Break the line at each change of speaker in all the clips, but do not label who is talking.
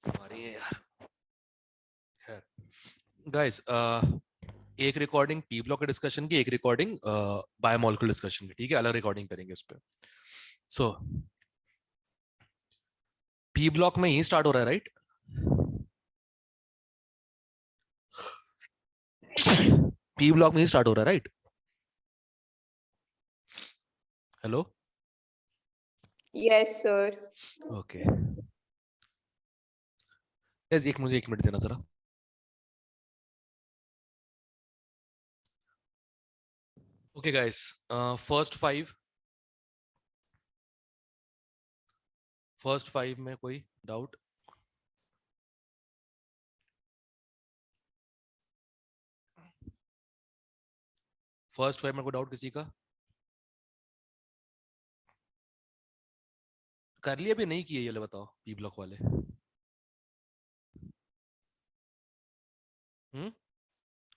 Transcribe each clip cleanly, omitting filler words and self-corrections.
हमारी है यार। गाइस एक रिकॉर्डिंग पी ब्लॉक के डिस्कशन की, एक रिकॉर्डिंग बायोमोलिक्यूलर डिस्कशन की, ठीक है, अलग रिकॉर्डिंग करेंगे उस पर। सो पी ब्लॉक में ही स्टार्ट हो रहा है, राइट? पी ब्लॉक में ही स्टार्ट हो रहा है, right? Hello?
Yes sir.
Okay, एक मुझे 1 मिनट देना जरा। ओके गाइस, फर्स्ट फाइव में कोई डाउट? फर्स्ट फाइव में कोई डाउट किसी का? कर लिया भी नहीं किए ये बताओ, पी ब्लॉक वाले।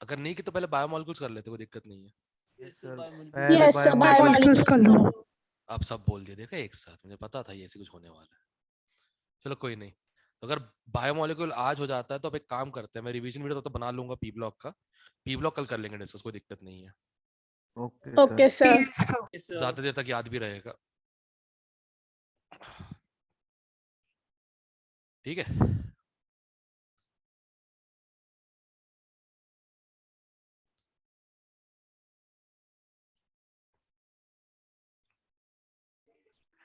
अगर नहीं की तो पहले बायोमोलिक्यूल्स कर लेते, कोई दिक्कत नहीं है।
यस सर,
पहले
यस सर,
बायोमोलिक्यूल्स कर लो।
आप सब बोल दिए, देखा एक साथ, मुझे पता था ये ऐसे कुछ होने वाला है। चलो कोई नहीं, तो अगर बायोमोलिक्यूल आज हो जाता है तो अब एक काम करते हैं, मैं रिवीजन वीडियो तो बना लूंगा पी ब्लॉक का, पी ब्लॉक कल कर लेंगे डिस्कस, कोई दिक्कत नहीं है।
Okay sir.
ज्यादा देर तक याद भी रहेगा, ठीक है?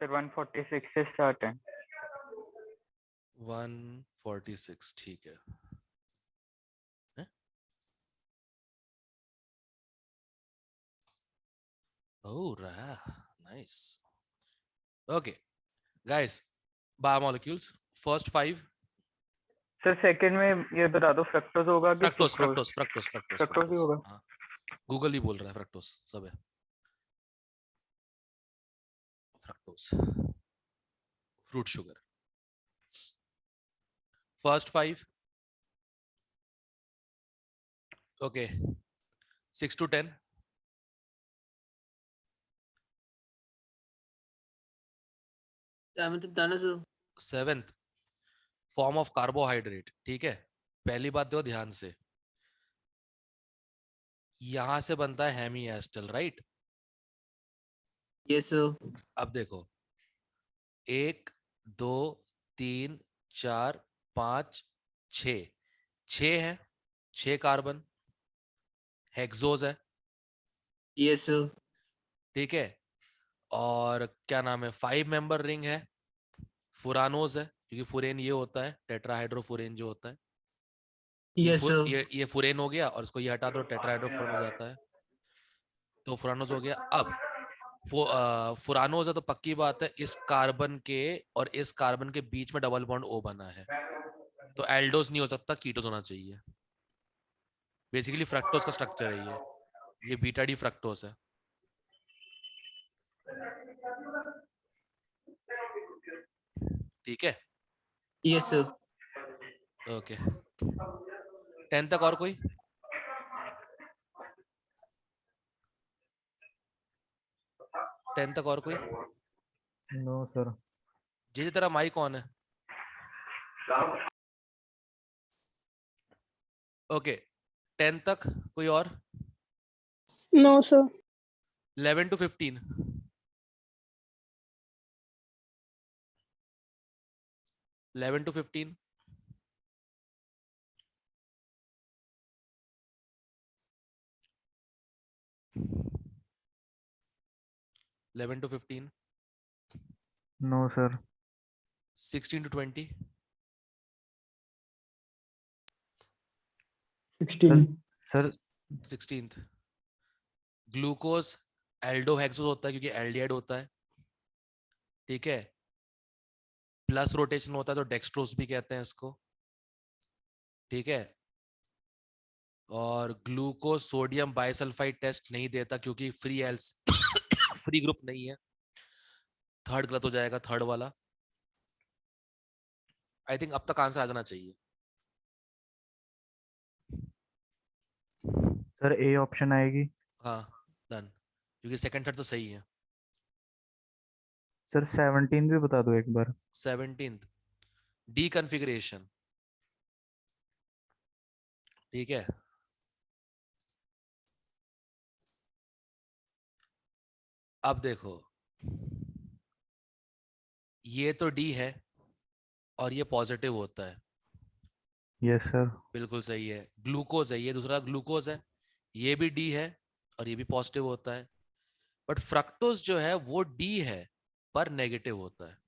सर 146 से स्टार्ट है।
146, ठीक है। Oh, nice. Okay, guys, biomolecules, first 5.
Sir second में ये बता दो, फ्रक्टोज होगा कि
फ्रक्टोस
फ्रक्टोज ही होगा।
हाँ, गूगल ही बोल रहा है, फ्रक्टोस सब है। Fructose, fruit sugar. First 5, okay, 6 to 10. 7th form of carbohydrate, ठीक है? पहली बात दो ध्यान से, यहां से बनता है हेमी एस्टल, राइट?
Yes sir.
अब देखो, 1 2 3 4 5 6, 6 है, 6 कार्बन, हेक्सोज है,
यस सर।
ठीक है? और क्या नाम है, 5 मेंबर रिंग है, फुरानोज है, क्योंकि फुरेन ये होता है, टेट्राहाइड्रोफुरेन जो होता है।
Yes sir.
ये फुरेन हो गया, और इसको ये हटा दो, टेट्राहाइड्रोफुरेन हो जाता है, तो फुरानोज हो गया। अब फुरानोज है तो पक्की बात है इस कार्बन के और इस कार्बन के बीच में डबल बॉन्ड ओ बना है, तो एल्डोज नहीं हो सकता, कीटोज होना चाहिए। बेसिकली फ्रक्टोज का स्ट्रक्चर है ये बीटा डी फ्रक्टोज है, ठीक है?
Yes sir.
ओके, 10 तक और कोई? टेन तक और कोई?
No sir.
जी तेरा माइक ऑन है। ओके, 10 तक कोई और?
No sir.
11 to 15। 11 to 15। 11 to 15।
No sir.
16 to 20।
16।
Sir
16th glucose aldohexose होता है क्योंकि एल्डिहाइड होता है, ठीक है? प्लस रोटेशन होता है तो डेक्सट्रोज भी कहते हैं इसको, ठीक है? और ग्लूकोज सोडियम बाइसल्फाइड टेस्ट नहीं देता क्योंकि फ्री एल्स फ्री ग्रुप नहीं है। थर्ड गलत हो जाएगा, थर्ड वाला। आई थिंक अब तक आंसर आ जाना चाहिए।
सर ए ऑप्शन आएगी।
हाँ, डन, क्योंकि सेकंड थर्ड तो सही है।
सर 17 भी बता दो एक बार।
17th डी कॉन्फ़िगरेशन, ठीक है। अब देखो, ये तो डी है और ये पॉजिटिव होता है,
यस सर।
बिल्कुल सही है। ग्लूकोज है, ये दूसरा ग्लूकोज है, ये भी डी है और ये भी पॉजिटिव होता है। बट फ्रक्टोज जो है वो डी है पर नेगेटिव होता है,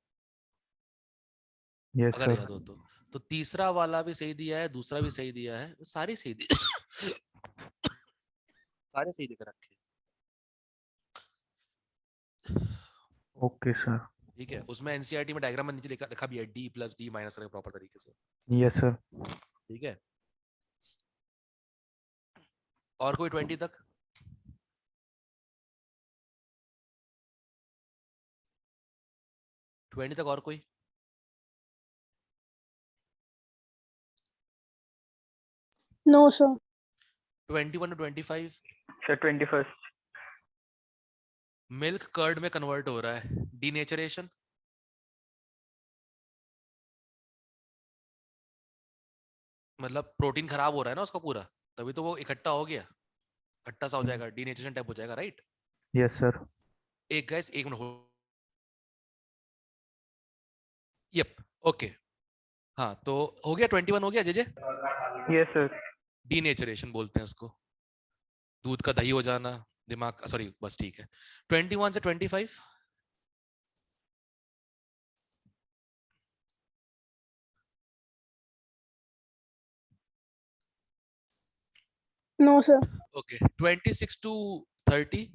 यस
अगर
सर।
याद हो तो तीसरा वाला भी सही दिया है, दूसरा भी सही दिया है, सारे सही दिए सारे सही दिख रखे हैं।
Okay sir.
ठीक है, उसमें एनसीईआरटी में डायग्राम में नीचे लिखा लिखा भी है डी प्लस डी माइनस करें प्रॉपर तरीके से,
यस सर।
ठीक है। और कोई 20 तक? ट्वेंटी तक और कोई?
No, sir.
21 to 25
sir 21st।
Milk curd में कन्वर्ट हो रहा है, डीनेचरेशन। मतलब प्रोटीन खराब हो रहा है ना उसका पूरा, तभी तो वो इकट्ठा हो गया, खट्टा सा हो जाएगा, डीनेचरेशन टाइप हो जाएगा, राइट।
Yes sir.
एक गैस एक मिनट हो, यप, ओके। हाँ तो हो गया, 21 हो गया जेजे।
Yes sir.
डीनेचरेशन बोलते हैं उसको, दूध का दही हो जाना, दिमाग, सॉरी बस ठीक है। 21 से 25
No, sir.
Okay. 26 to 30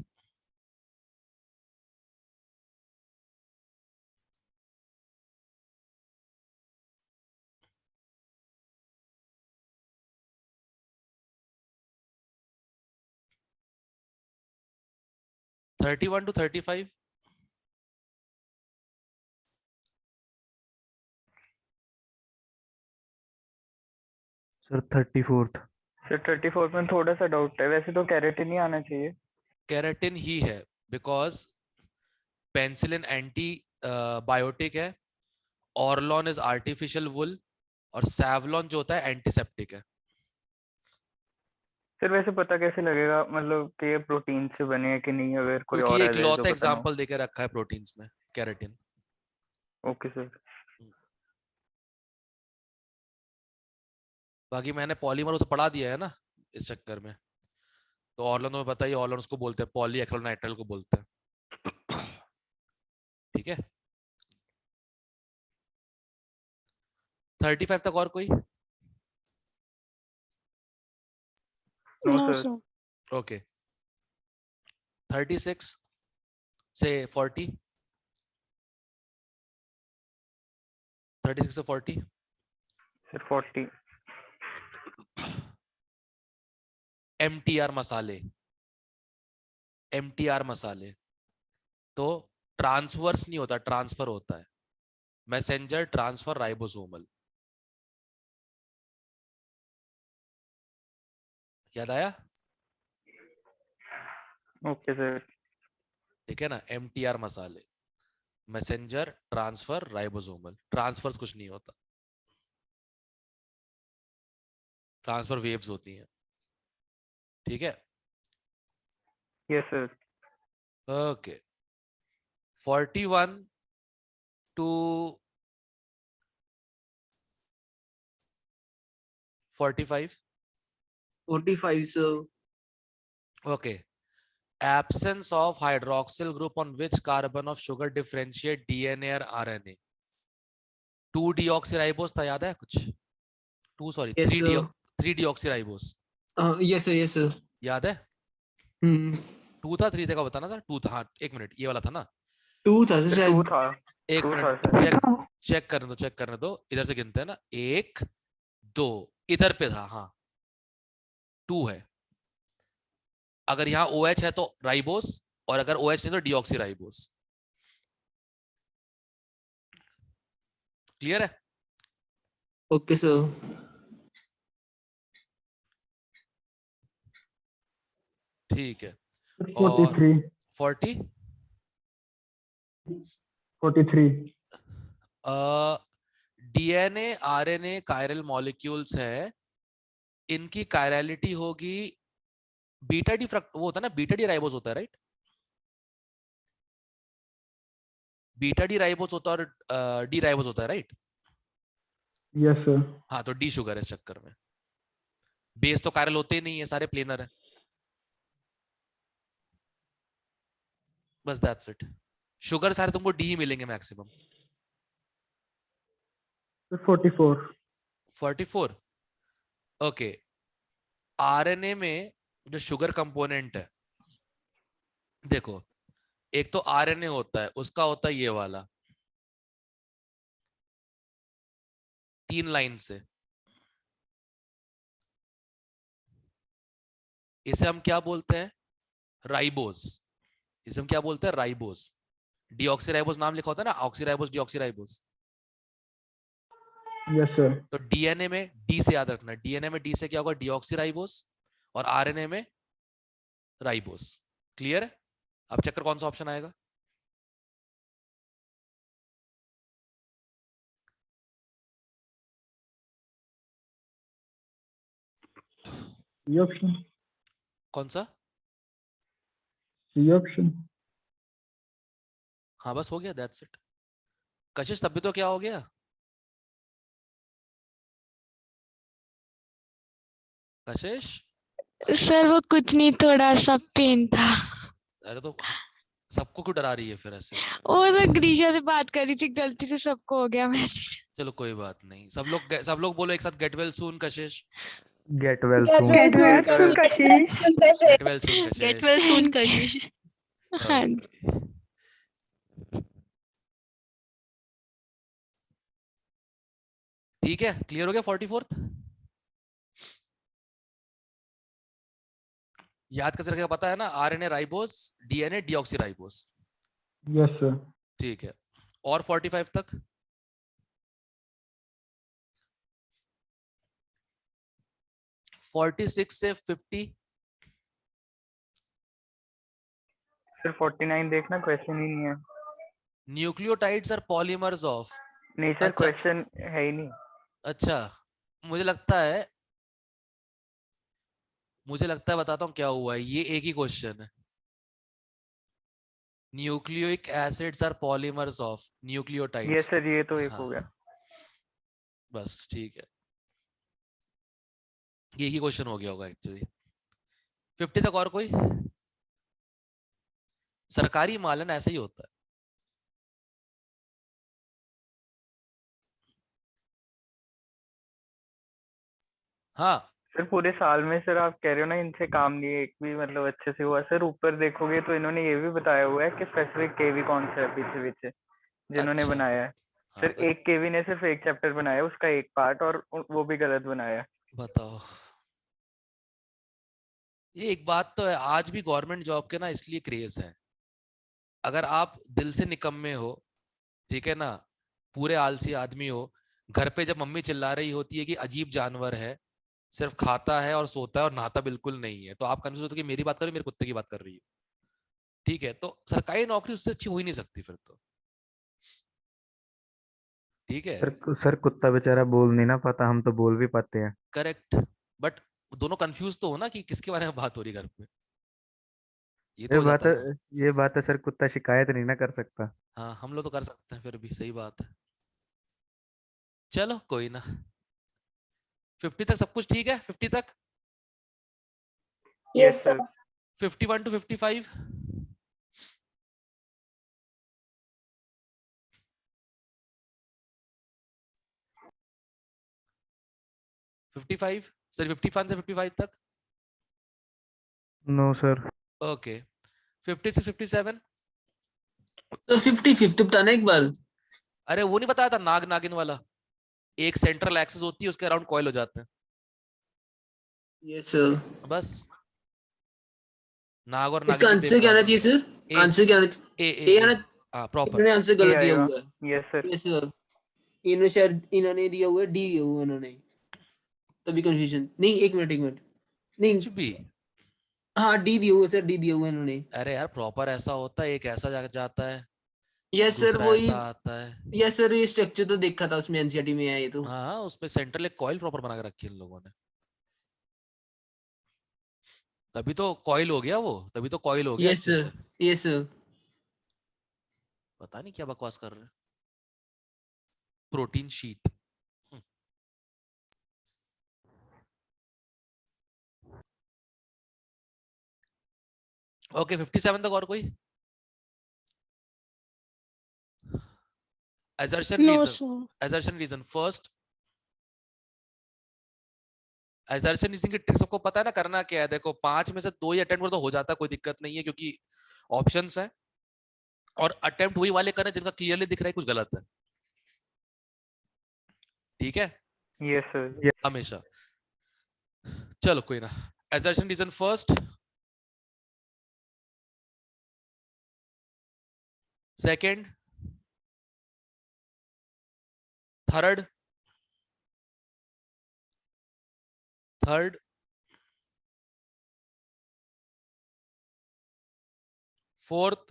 31 to 35
sir 34th।
Sir 34 में थोड़ा सा डाउट है, वैसे तो कैरेटिन ही आना चाहिए।
केराटिन ही है, बिकॉज पेनिसिलिन एंटी बायोटिक है, ऑर्लॉन इज आर्टिफिशियल वुल, और सैवलॉन जो होता है एंटीसेप्टिक है।
सर वैसे पता कैसे लगेगा, मतलब कि ये प्रोटीन से बने हैं कि नहीं, अगर कोई
क्योंकि
और
ये
आ जाए तो
इकलौता
पता ना
एग्जांपल देके रखा है प्रोटीन्स में, केराटिन।
हो। Okay sir.
बाकी मैंने पॉलीमर उसे पढ़ा दिया है ना इस चक्कर में, तो ऑर्लॉन में बताइए, ऑर्लॉन उसको बोलते हैं पॉलीएक्रिलानाइट्राइल को बोलते हैं ठीक है। 35 तक और कोई?
No
No,
sir.
sir.
Okay. 36 से 40, 36 से 40
सर 40।
MTR मसाले, MTR मसाले तो ट्रांसवर्स नहीं होता, ट्रांसफर होता है, मैसेंजर ट्रांसफर राइबोसोमल। याद आया?
Okay sir.
ठीक है ना, MTR मसाले, मैसेंजर ट्रांसफर राइबोसोमल। ट्रांसफर्स कुछ नहीं होता, ट्रांसफर वेव्स होती हैं, ठीक है।
Yes sir.
Okay. 41 to 45
45, sir.
Okay. Absence of hydroxyl group on which carbon of sugar differentiate DNA or RNA? 2-deoxyribose था, याद है कुछ? 2 sorry
Yes, sir.
3-deoxyribose,
Yes, sir. Yes, sir.
याद है?
Hmm.
2 था 3 था का बताना था, 2 था, हाँ एक मिनट, ये वाला था ना?
2 था
सर
शायद।
2 था।
एक
2 था
मिनट,
सर।
चेक करने दो, चेक करने दो, इधर से गिनते हैं ना, 1 2, इधर पे था, हाँ 2 है। अगर यहाँ OH है तो राइबोस, और अगर OH नहीं तो डीऑक्सीराइबोस। क्लियर है?
Okay, sir.
ठीक है। और 40
43.
डीएनए आरएनए कायरल मॉलिक्यूल्स है, इनकी कायरलिटी होगी बीटा डी वो होता है ना, बीटा डी राइबोस होता है, राइट? बीटा डी राइबोस होता है और डी राइबोस होता है, राइट?
Yes sir.
हाँ, तो डी शुगर है इस चक्कर में। बेस तो कायरल होते ही नहीं है, सारे प्लेनर है। बस दैट्स इट। शुगर सारे तुमको डी ही मिलेंगे मैक्सिमम।
44.
44। ओके, आरएनए में जो शुगर कंपोनेंट है, देखो एक तो आरएनए होता है, उसका होता है ये वाला 3 लाइन से। इसे हम क्या बोलते हैं? राइबोस। इसे हम क्या बोलते हैं? राइबोस। डीऑक्सीराइबोस नाम लिखा होता है ना, ऑक्सीराइबोस डीऑक्सीराइबोस।
Yes sir.
तो डीएनए में डी से याद रखना, डीएनए में डी से क्या होगा? डीऑक्सीराइबोस, और आरएनए में राइबोस। क्लियर है? अब चेक कर कौन सा ऑप्शन आएगा।
C option.
कौन सा?
C option.
हाँ बस हो गया, दैट्स इट। कशिश तब भी तो क्या हो गया? कशिश,
सर वो कुछ नहीं, थोड़ा सा पेन था।
अरे तो सबको क्यों डरा रही है फिर ऐसे?
वो तो ग्रीशा से बात कर रही थी, गलती से सबको हो गया। मैं
चलो कोई बात नहीं, सब लोग बोलो एक साथ, gate well soon Kashish.
Get well soon.
Get well soon,
Kashish.
Get well soon Kashish.
Get well soon कशिश। हाँ जी।
Okay. ठीक है, क्लियर हो गया 44th? याद कैसे रखेगा पता है ना? RNA ribose, DNA deoxyribose.
Yes sir.
ठीक है, और 45 तक? फोर्टी सिक्स से 50।
Sir 49 देखना, क्वेश्चन ही नहीं है।
Nucleotides are polymers of.
नहीं सर,
अच्छा।
क्वेश्चन है ही नहीं।
अच्छा, मुझे लगता है बताता हूँ क्या हुआ है। ये एक ही क्वेश्चन है। Nucleic acids are polymers of nucleotides.
ये सर, ये तो एक
हाँ,
हो गया।
बस ठीक है, ये ही क्वेश्चन हो गया होगा एक्चुअली। 50 तक और कोई? सरकारी मालन ऐसे ही होता है। हाँ
सर पूरे साल में सर आप कह रहे हो ना इनसे काम नहीं एक भी मतलब अच्छे से हुआ। सर ऊपर देखोगे तो इन्होंने ये भी बताया हुआ है कि स्पेसिफिक केवी कौन सा है पीछे पीछे जिन्होंने
अच्छा।
बनाया है।
हाँ,
सर एक केवी ने सिर्फ एक चैप्टर बनाया है, उसका एक पार्ट, और वो भी गलत बनाया है।
बताओ। ये एक बात तो है, आज भी गवर्नमेंट जॉब के ना इसलिए क्रेज है। अगर आप दिल से निकम्मे हो, ठीक है ना, पूरे आलसी आदमी हो, घर पे जब मम्मी चिल्ला रही होती है कि अजीब जानवर है, सिर्फ खाता है और सोता है और नहाता बिल्कुल नहीं है, तो आप कंफ्यूज होते कि मेरी बात कर रही है, मेरे कुत्ते की बात कर रही है। ठीक है, तो सरकारी नौकरी उससे अच्छी हो ही नहीं सकती फिर तो। ठीक है,
सर कुत्ता बेचारा बोल नहीं ना पाता, हम तो बोल भी पाते हैं।
करेक्ट, बट दोनों कंफ्यूज तो हो ना कि किसके बारे में बात हो रही है घर पे। ये तो
ये
हो
बात
जाता
है,
है ना।
ये बात है सर, कुत्ता शिकायत नहीं ना कर सकता।
हाँ, हम लोग तो कर सकते हैं फिर भी, सही बात है। चलो कोई ना, 50 तक सब कुछ ठीक है? 50 तक?
Yes, sir.
51 to 55? सर 51 से 55 तक?
No sir.
ओके, 50 से 57?
तो 55th बताना एक बार।
अरे वो नहीं बताया था नाग नागिन वाला? एक सेंट्रल एक्सिस होती है, उसके अराउंड कॉइल हो जाते हैं।
Yes sir.
बस नाग और
इसका
नागिन
आंसर क्या आना चाहिए सर? आंसर क्या आना चाहिए? ए आना।
हाँ प्रॉपर।
इन्होंने आंसर गलत दिया
आएगा।
हुआ है।
Yes sir.
यस सर, इन्होंने शायद इन्होंने दिया हुआ है डी दिया हुआ है इन्होंने, तभी कंफ्यूजन। नहीं एक मिनट नहीं,
कुछ भी।
हाँ डी दिया हुआ है सर, डी दिया हुआ है इन्होंने।
अरे यार प्रॉपर ऐसा होता है, एक ऐसा जाता है,
यस सर
दूसरा
वही।
ऐसा आता है।
यस सर ये स्ट्रक्चर तो देखा था उसमें एनसीईआरटी में है ये तो।
हाँ उसमें सेंट्रल एक कॉइल प्रॉपर बना के रखी है इन लोगों ने, तभी तो कॉइल हो गया वो, तभी तो कॉइल हो गया
यस
अच्छे
सर।
से।
Yes sir.
पता नहीं क्या बकवास कर रहे हैं। Protein sheet. ओके 57 तक और कोई? assertion
No,
reason,
sir.
assertion reason first, assertion reason की ट्रिक सबको पता है ना करना क्या है। देखो 5 में से 2 ही अटेम्प्ट तो हो जाता है, कोई दिक्कत नहीं है क्योंकि ऑप्शंस है, और अटेम्प्ट वही वाले करना जिनका क्लियरली दिख रहा है कुछ गलत है, ठीक है
यस सर।
हमेशा। चलो कोई ना, assertion reason first, second, third, fourth,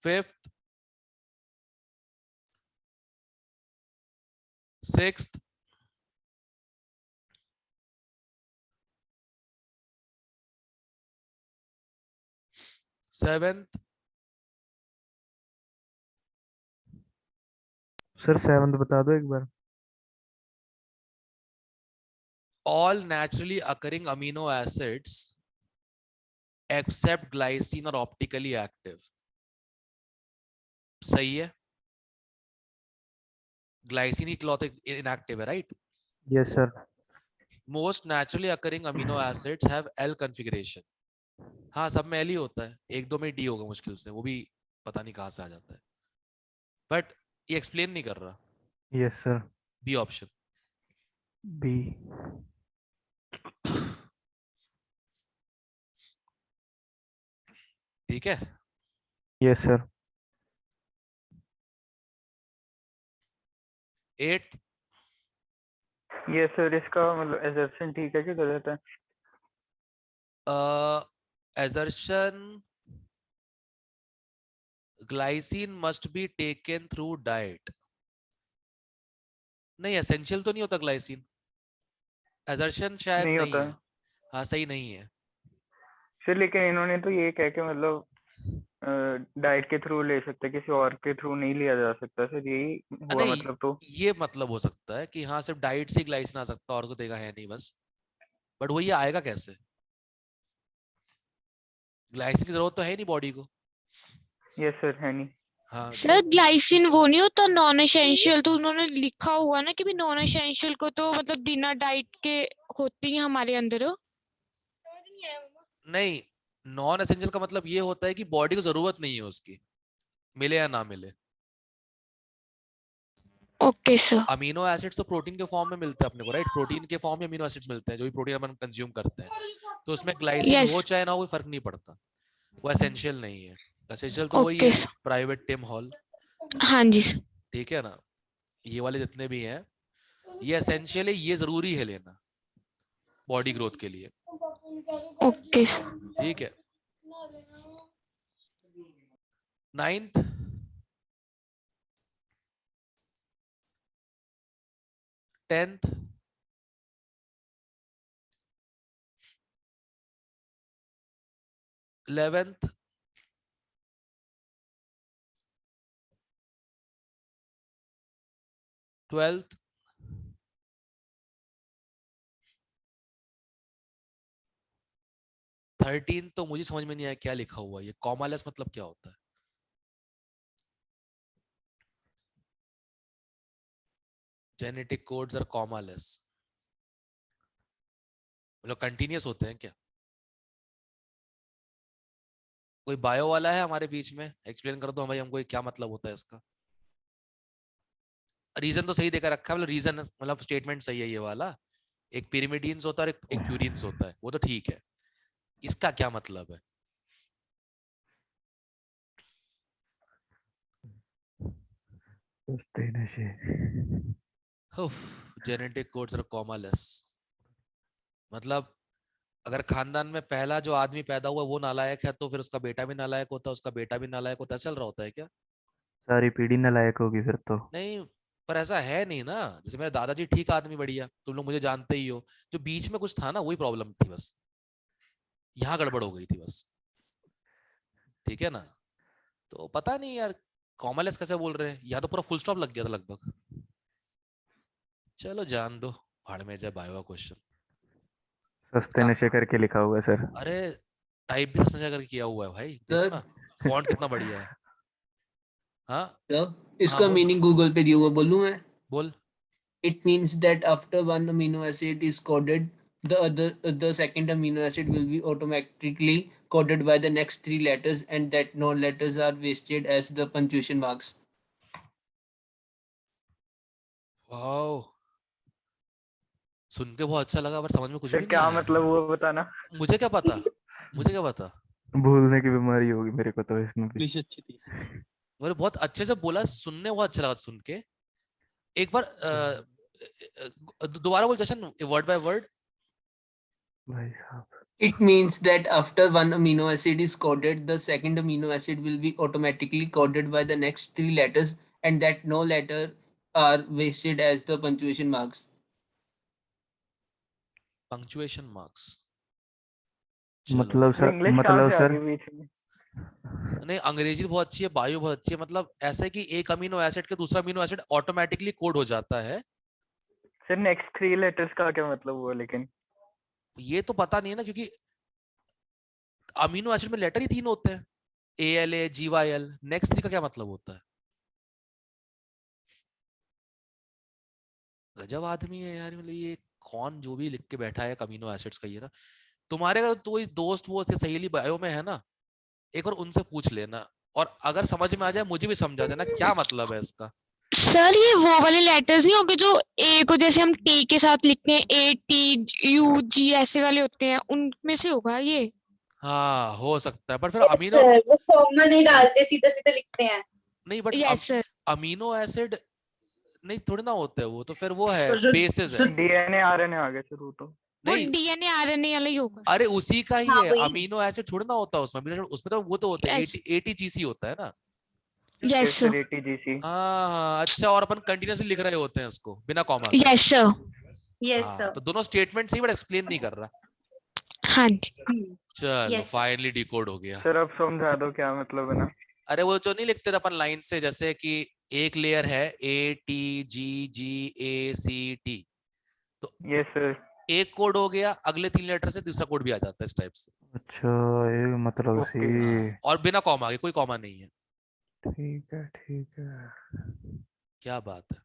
fifth, sixth, seventh,
sir 7th बता दो एक बार।
all naturally occurring amino acids except glycine are optically active। सही है, ग्लाइसिन इकलौते इनएक्टिव है, right.
Yes sir.
Most naturally occurring amino acids have L configuration. हाँ सब में एल ही होता है, एक दो में डी होगा मुश्किल से, वो भी पता नहीं कहाँ से आ जाता है, बट ये एक्सप्लेन नहीं कर रहा।
Yes sir.
B option.
B.
ठीक है,
yes sir.
8th,
yes sir इसका मतलब assertion ठीक है कि गलत है?
assertion glycine must be taken through diet। नहीं एसेंशियल तो नहीं होता ग्लाइसिन, assertion शायद
नहीं
नहीं
होता
है। हाँ सही नहीं है।
सर, लेकिन इन्होंने तो ये कह के मतलब डाइट के थ्रू ले सकते, किसी और के थ्रू नहीं लिया जा सकता सर, यही हुआ
नहीं
मतलब तो।
ये मतलब हो सकता है कि हाँ सिर्फ डाइट से ग्लाइसिन आ सकता है और को देगा है नहीं बस, बट वो ये आएगा कैसे, ग्लाइसिन की जरूरत तो है नहीं बॉडी को।
यस सर है नहीं।
हाँ
सर
तो
ग्लाइसिन वो नहीं होता नॉन एसेंशियल, तो उन्होंने लिखा हुआ ना कि भी नॉन एसेंशियल को तो मतलब बिना डाइट के होती है हमारे अंदर।
नहीं, नॉन एसेंशियल का मतलब ये होता है कि बॉडी को जरूरत नहीं है उसकी, मिले या ना मिले।
Okay sir.
अमीनो एसिड्स तो प्रोटीन के फॉर्म में मिलते हैं अपने को, राइट। प्रोटीन के फॉर्म में अमीनो एसिड्स मिलते हैं जो भी प्रोटीन अपन कंज्यूम करते हैं, तो उसमें ग्लाइसिन
यस।
हो चाहे ना हो कोई फर्क नहीं पड़ता, वो एसेंशियल नहीं है। एसेंशियल तो वही
ओके।
है प्राइवेट टिम हॉल,
हाँ जी सर।
ठीक है ना, ये वाले जितने भी हैं ये एसेंशियल है, ये जरूरी है लेना बॉडी ग्रोथ के लिए,
ओके।
ठीक है। 9th, 10th, 11th, 12th, 13th तो मुझे समझ में नहीं आया क्या लिखा हुआ है, ये कॉमालेस मतलब क्या होता है। जेनेटिक कोड्स आर कॉमालेस, मतलब कंटिन्यूअस होते हैं क्या? कोई बायो वाला है हमारे बीच में, एक्सप्लेन कर दो भाई हमको ये क्या मतलब होता है इसका। रीजन तो सही देकर रखा है, मतलब रीजन मतलब स्टेटमेंट सही है ये वाला, एक पिरिमिडीन्स होता है और एक प्यूरिन्स होता है, वो तो ठीक है, इसका क्या मतलब है?
सुस्ते नशे।
जेनेटिक कोड्स आर कॉमालेस मतलब अगर खानदान में पहला जो आदमी पैदा हुआ वो नालायक है तो फिर उसका बेटा भी नालायक होता है, उसका बेटा भी नालायक होता है, चल रहा होता है क्या?
सारी पीढ़ी नालायक होगी फिर तो।
नहीं, पर ऐसा है नहीं ना। जैसे मेरे दादाजी ठीक आदमी बढ़िया, तुम लोग मुझे जानते ही हो, जो बीच में कुछ था ना वही प्रॉब्लम थी बस, यहाँ गड़बड़ हो गई थी बस, ठीक है ना? तो पता नहीं यार कॉमनलेस कैसे बोल रहे हैं, यहाँ तो पूरा फुल स्टॉप लग गया था लगभग। चलो जान दो, भाड़ में जाए बायो का क्वेश्चन।
सस्ते नशे करके लिखा हुआ है सर।
अरे टाइप भी सस्ता करके किया हुआ है भाई, देखो
सर
ना फॉन्ट कितना बढ़िया है। हाँ
सर
हाँ
इसका
बोल
मीनिंग गूगल पे दिया हुआ, बोलूं मैं?
बोल।
It means that after one amino acid is coded, the second amino acid will be automatically coded by the next three letters, and that no letters are wasted as the punctuation marks.
Wow, सुन के बहुत अच्छा लगा पर समझ में कुछ
sir
भी नहीं
क्या
आया।
मतलब वो बताना।
मुझे क्या पता, मुझे क्या पता।
भूलने की बीमारी होगी मेरे को तो इसमें भी।
इंग्लिश अच्छी थी।
मैंने बहुत अच्छे से बोला, सुनने बहुत अच्छा लगा सुन के। एक बार दोबारा बोल जशन, वर्ड बाय वर्ड।
भाई साहब।
It means that after one amino acid is coded, the second amino acid will be automatically coded by the next three letters, and that no letter are wasted as the punctuation marks.
Punctuation marks.
मतलब
तो
sir,
English कहाँ
मतलब
से आ
sir,
गई बीच में?
नहीं अंग्रेजी बहुत अच्छी है, बायो बहुत अच्छी है, मतलब ऐसा है कि एक अमीनो एसिड के दूसरा अमीनो एसिड ऑटोमेटिकली कोड हो जाता है।
सर नेक्स्ट 3 लेटर्स का क्या मतलब हुआ लेकिन?
ये तो पता नहीं है ना, क्योंकि अमीनो एसिड में लेटर ही 3 होते हैं, ALA GYL, नेक्स्ट 3 का क्या मतलब होता है? गजब आदमी है यार, मतलब ये कौन जो भी लिख के बैठा है अमीनो एसिड्स का, ये ना तुम्हारे अगर तो कोई दोस्त वो सहेली बायो में है ना, एक बार उनसे पूछ लेना, और अगर समझ में आ जाए मुझे भी समझा देना क्या मतलब है इसका।
सर ये वो वाले लेटर्स नहीं होंगे जो ए को जैसे हम टी के साथ लिखते हैं, ATUG ऐसे वाले होते हैं, उनमें से होगा ये।
हाँ हो सकता है, पर फिर
यस
अमीनो,
सर, वो कॉमा नहीं डालते, सीधा सीधा लिखते हैं।
नहीं but
yes sir.
Amino acid नहीं थोड़ी ना होते हैं वो, तो फिर वो है
तो सर-
बेसिस है।
सर-
डीएनए आरएनए आ गए सर वो तो।
वो
नहीं
DNA RNA वाला ही होगा।
अरे उसी का ही
हाँ
है,
वही।
अमीनो एसिड थोड़ी ना होता है उसमें, उसमें तो वो तो होते हैं
यस
ATGC होता है ना।
Yes
sir
sir.
एटीजीसी।
हाँ हाँ अच्छा, और अपन कंटिन्यूसली लिख रहे होते हैं उसको बिना कॉमा के।
Yes sir.
यस
हाँ
सर।
तो दोनों स्टेटमेंट सही, बट एक्सप्लेन नहीं कर रहा।
हाँ जी।
चलो
यस सर।
फाइनली डिकोड हो गया।
सर अब समझा दो क्या मतलब है ना।
अरे वो जो नहीं लिखते थे अपन लाइन से, जैसे कि एक लेयर है ATGGACT, तो
यस सर।
एक कोड हो गया, अगले 3 लेटर से तीसरा कोड भी आ जाता है इस टाइप से।
अच्छा, ये मतलब सी।
ओके।
हाँ, और बिना कॉमा के, कोई कॉमा नहीं है।
ठीक है, ठीक है।
क्या बात है,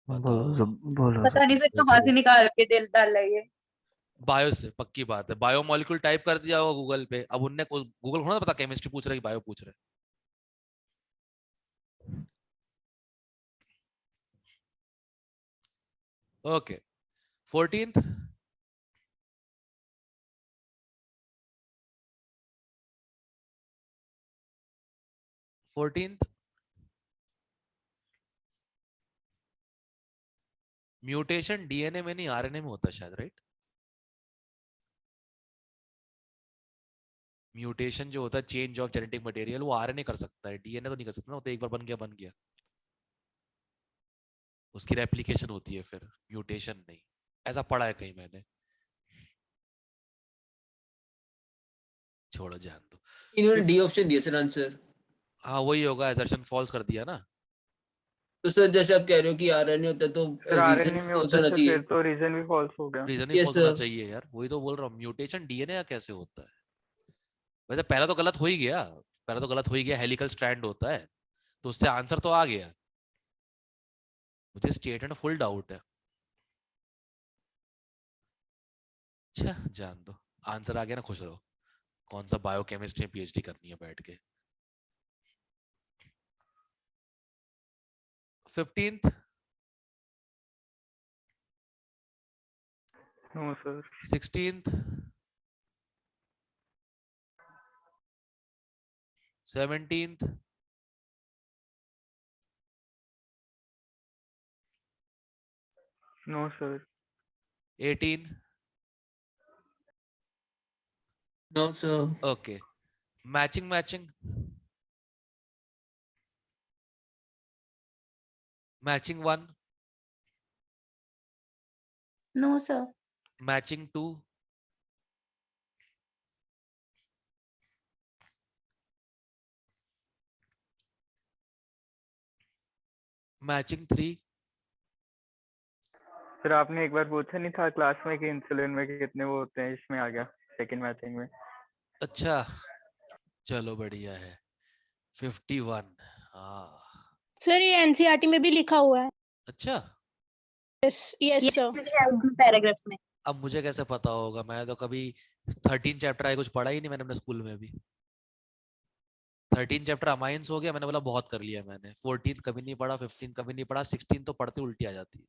बोलो
बताओ।
सब, बोलो
पता
सब।
नहीं सर कहाँ से निकाल के दिल डाल है ये।
बायो से पक्की बात है, बायो मॉलिक्यूल टाइप कर दिया होगा गूगल पे, अब उनने गूगल को ना पता केमिस्ट्री पूछ रहा है कि बायो पूछ रहे हैं। ओके 14th, म्यूटेशन DNA में नहीं RNA में होता है शायद, राइट? म्यूटेशन जो होता है चेंज ऑफ जेनेटिक मटेरियल, वो RNA कर सकता है, DNA तो नहीं कर सकता ना, वो तो एक बार बन गया बन गया, उसकी रेप्लिकेशन होती है फिर, म्यूटेशन नहीं। ऐसा पढ़ा है कहीं मैंने, छोड़ो जान दो।
इन्होंने डी ऑप्शन दिया सर आंसर।
हाँ वही होगा, एजर्शन फॉल्स कर दिया ना।
तो सर जैसे आप कह रहे हो कि आरएनए होता है तो
सर
रीजन
आरएनए में
फॉल्स
होता है
होना
सर,
चाहिए।
फिर तो रीजन भी फॉल्स हो गया।
रीजन ही
यस
फॉल्स होना
सर।
चाहिए यार, वही तो बोल रहा हूँ, म्यूटेशन DNA का कैसे होता है? वैसे पहला तो गलत हो ही गया, पहला तो गलत हो ही गया, हेलिकल स्ट्रैंड होता है, तो उससे आंसर तो आ गया। मुझे स्टेटमेंट फुल डाउट है। अच्छा जान दो, आंसर आ गया ना, खुश रहो। कौन सा बायोकेमिस्ट्री में PhD करनी है बैठ के। 15th,
no sir.
16th, 17th,
no sir.
18,
No, sir.
Okay matching matching matching 1
No, sir.
Matching 2 matching 3
फिर आपने एक बार पूछा नहीं था क्लास में कि इंसुलिन में कितने वो होते हैं, इसमें आ गया सेकंड मैचिंग में।
अच्छा चलो बढ़िया है 51 हाँ
सर ये एनसीईआरटी में भी लिखा हुआ है।
अच्छा
yes yes
Yes,
sir.
sir, है पैराग्राफ में।
अब मुझे कैसे पता होगा, मैं तो कभी 13 चैप्टर आए कुछ पढ़ा ही नहीं मैंने अपने स्कूल में भी। 13 चैप्टर अमाइंस हो गया, मैंने बोला बहुत कर लिया मैंने। 14 कभी नहीं पढ़ा, 15 कभी नहीं पढ़ा, 16 तो पढ़ते उल्टी आ जाती है।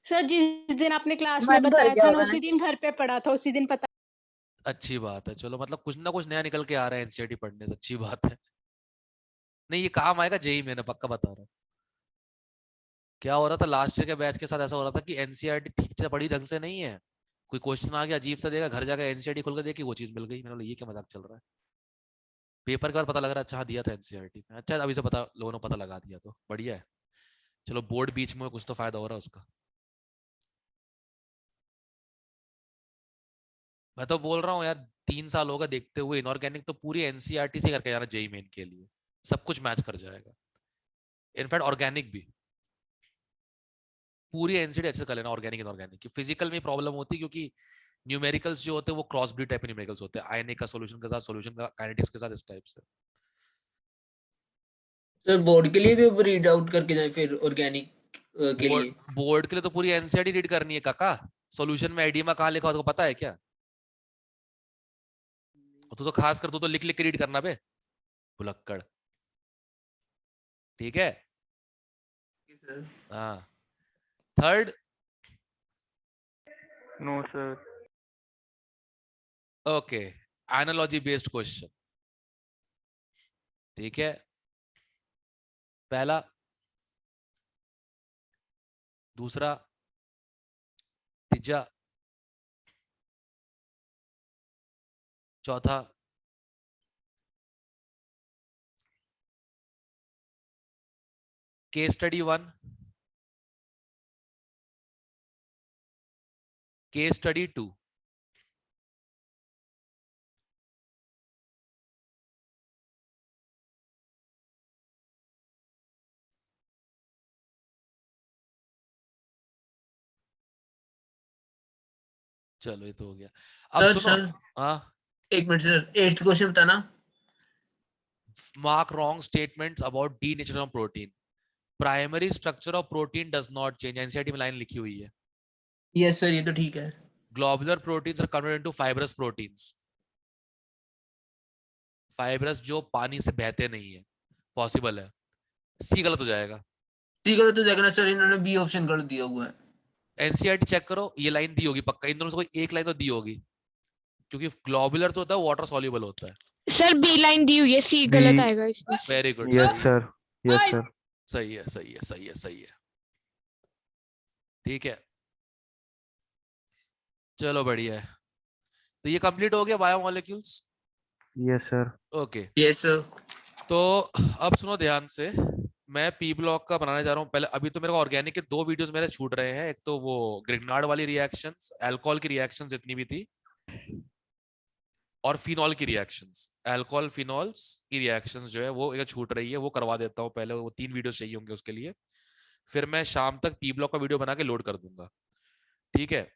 सर जिस दिन आपने क्लास में
मन भर
बताया
गया
था ना
होगा ना।
उसी दिन घर पे पढ़ा था, उसी दिन पता।
अच्छी बात है, चलो मतलब कुछ ना कुछ नया निकल के आ रहा है एनसीईआरटी पढ़ने से, अच्छी बात है। नहीं ये काम आएगा जेई में, पक्का बता रहा हूँ। क्या हो रहा था लास्ट ईयर के बैच के साथ, ऐसा हो रहा था कि एनसीईआरटी ठीक से पढ़ी ढंग से नहीं है, कोई क्वेश्चन आ गया अजीब सा देगा, घर जाकर एनसीईआरटी खोल कर देखी वो चीज मिल गई। मैंने बोला ये क्या मजाक चल रहा है। पेपर के बाद पता लग रहा है अच्छा दिया था एनसीईआरटी में। अच्छा अभी से पता, लोगों ने पता लगा दिया तो बढ़िया है। चलो बोर्ड बीच में कुछ तो फायदा हो रहा है उसका। मैं तो बोल रहा हूँ यार 3 साल होगा देखते हुए, इनऑर्गेनिक तो पूरी एनसीईआरटी से करके जाना जेई मेन के लिए, सब कुछ मैच कर जाएगा। इनफैक्ट ऑर्गेनिक भी पूरी एनसीईआरटी अच्छे से कर लेना, ऑर्गेनिक इनऑर्गेनिक की। फिजिकल में प्रॉब्लम होती है क्योंकि न्यूमेरिकल्स जो होते हैं वो क्रॉस ब्रीड टाइप के न्यूमेरिकल्स होते हैं, आयनिक का सॉल्यूशन के साथ, सॉल्यूशन का काइनेटिक्स के साथ, इस टाइप से।
सर बोर्ड के लिए भी अब रीड आउट करके जाए फिर ऑर्गेनिक के लिए।
बोर्ड के लिए तो पूरी एनसीईआरटी रीड करनी है काका। सॉल्यूशन में एडिमा कहाँ लिखा हो तो पता है क्या? तू तो खास कर तू तो लिख लिख के रीड करना बे भुलक्कड़, ठीक है। हाँ third
no sir.
Okay analogy based question, ठीक है। पहला, दूसरा, तीजा, चौथा, केस स्टडी 1, केस स्टडी 2, चलो ये तो हो गया। अब
सर
सुनो,
सर
हाँ,
एक मिनट सर, 8th क्वेश्चन बताना।
mark wrong statements about denaturation of protein. Primary structure of protein does not change, NCERT में लाइन लिखी हुई है।
यस सर ये तो ठीक है।
Globular proteins are converted into fibrous proteins. Fibrous जो पानी से बहते नहीं है, पॉसिबल है। सी गलत हो जाएगा।
सी गलत हो जाएगा ना सर, इन्होंने बी ऑप्शन कर दिया हुआ है।
एनसीईआरटी चेक करो, ये लाइन दी होगी पक्का, इन दोनों से कोई एक लाइन तो दी होगी, क्योंकि ग्लोबुलर तो होता है वाटर सॉल्युबल होता है।
सर बी लाइन दी हुई है, सी गलत आएगा इसमें।
Very good,
yes sir, yes sir.
सही है, सही है, सही है, सही है, ठीक है। चलो बढ़िया है, तो ये कंप्लीट हो गया biomolecules.
Yes sir.
Okay
yes sir.
तो अब सुनो ध्यान से, मैं पी ब्लॉक का बनाने जा रहा हूँ। पहले अभी तो मेरे को ऑर्गेनिक के 2 वीडियोस मेरे छूट रहे हैं। एक तो वो ग्रिग्नार्ड वाली रिएक्शंस, अल्कोहल की रिएक्शंस जितनी भी थी, और फिनॉल की रिएक्शंस, अल्कोहल फिनॉल्स की रिएक्शंस जो है वो एक छूट रही है, वो करवा देता हूँ पहले। वो 3 वीडियोस चाहिए होंगे उसके लिए, फिर मैं शाम तक पी ब्लॉक का वीडियो बना के लोड कर दूंगा, ठीक है।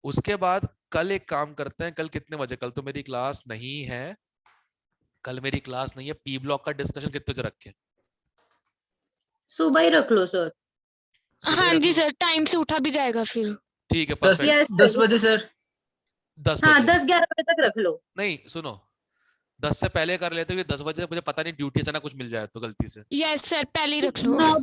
उसके बाद कल एक काम करते हैं, कल कितने बजे, कल तो मेरी क्लास नहीं है, कल मेरी क्लास नहीं है। पी ब्लॉक का डिस्कशन कितने बजे रखें?
सुबह ही रख लो सर।
सुबह
हाँ
रख
जी
लो?
सर, टाइम से उठा भी जाएगा फिर।
ठीक है
10
परफेक्ट।
10 बजे सर।
10
हाँ
बजे
10-11 बजे तक रख लो।
नहीं सुनो, 10 से पहले कर लेते, क्योंकि 10 बजे मुझे पता नहीं ड्यूटी अचानक कुछ मिल जाए तो गलती से।
यस सर, पहले ही रख लो।
9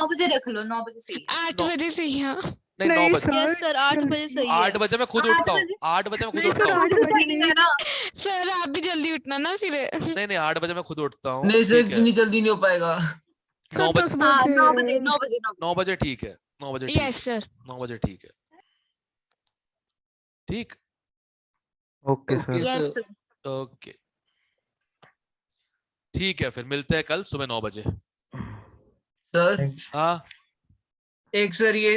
बजे रख लो, 9 बजे सही है।
8
नौ-
बजे से ही, हाँ।
नहीं 9 बजे,
यस सर 8 बजे सही है।
8 बजे मैं खुद
8
उठता हूँ,
बजे?
8 बजे मैं खुद
नहीं सर,
उठता हूँ।
8 बजे नहीं।
सर आप भी जल्दी उठना ना फिर।
नहीं नहीं 8 बजे मैं खुद उठता हूँ,
नहीं सर
ठीक है।
इतनी जल्दी नहीं हो पाएगा।
9
सर
बजे,
10
हाँ
बजे।
9 बजे 9 बजे
9 बजे ठीक है, 9 बजे ठीक
यस
है,
सर।
9 बजे ठीक है, ठीक।
Okay
Okay,
sir.
Yes
sir.
Okay ठीक है, फिर मिलते हैं कल सुबह 9 बजे।
Sir,
हाँ
एक सर ये